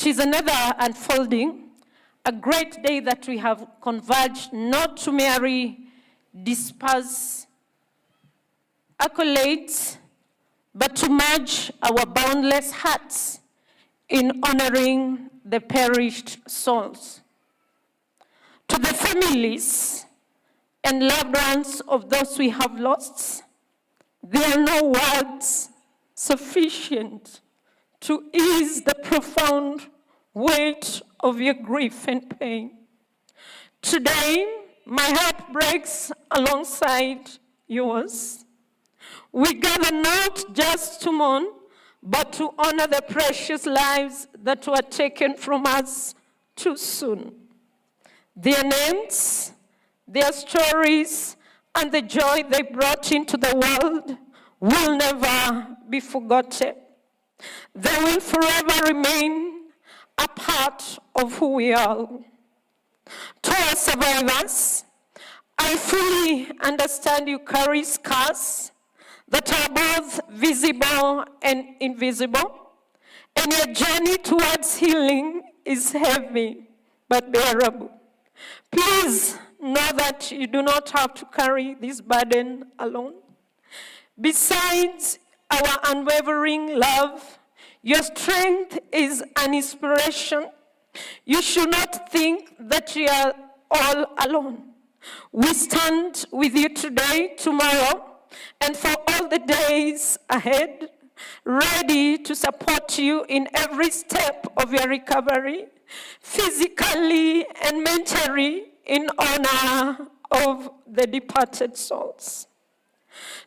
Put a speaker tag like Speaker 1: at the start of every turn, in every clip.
Speaker 1: 'Tis another unfolding, a great day that we have converged not to merely disperse accolades, but to merge our boundless hearts in honoring the perished souls. To the families and loved ones of those we have lost, there are no words sufficient to ease the profound weight of your grief and pain. Today, my heart breaks alongside yours. We gather not just to mourn, but to honor the precious lives that were taken from us too soon. Their names, their stories, and the joy they brought into the world will never be forgotten. They will forever remain a part of who we are. To our survivors, I fully understand you carry scars that are both visible and invisible, and your journey towards healing is heavy but bearable. Please know that you do not have to carry this burden alone. Besides our unwavering love, your strength is an inspiration. You should not think that you are all alone. We stand with you today, tomorrow, and for all the days ahead, ready to support you in every step of your recovery, physically and mentally, in honor of the departed souls.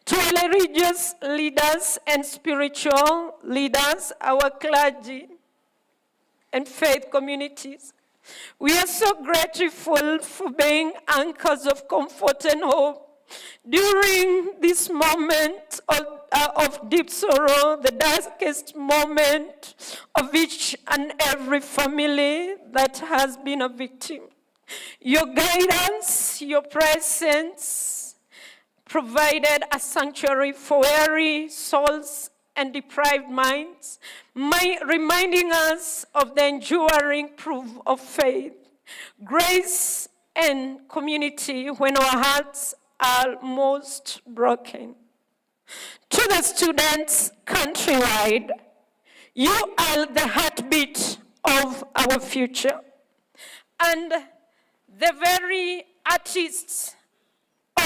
Speaker 1: To our religious leaders and spiritual leaders, our clergy and faith communities, we are so grateful for being anchors of comfort and hope during this moment of deep sorrow, the darkest moment of each and every family that has been a victim. Your guidance, your presence provided a sanctuary for weary souls and deprived minds, reminding us of the enduring proof of faith, grace, and community when our hearts are most broken. To the students countrywide, you are the heartbeat of our future, and the very artists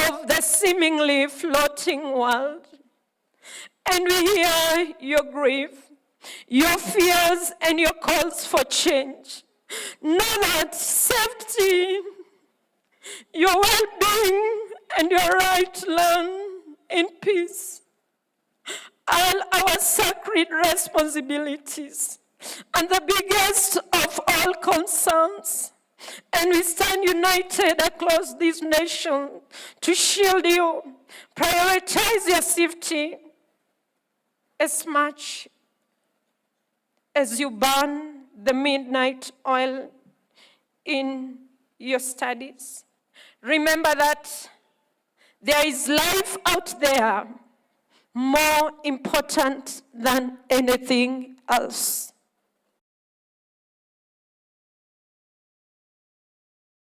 Speaker 1: of the seemingly floating world. And we hear your grief, your fears, and your calls for change. Know that safety, your well-being, and your right to learn in peace are our sacred responsibilities and the biggest of all concerns. And we stand united across this nation to shield you, prioritize your safety as much as you burn the midnight oil in your studies. Remember that there is life out there more important than anything else.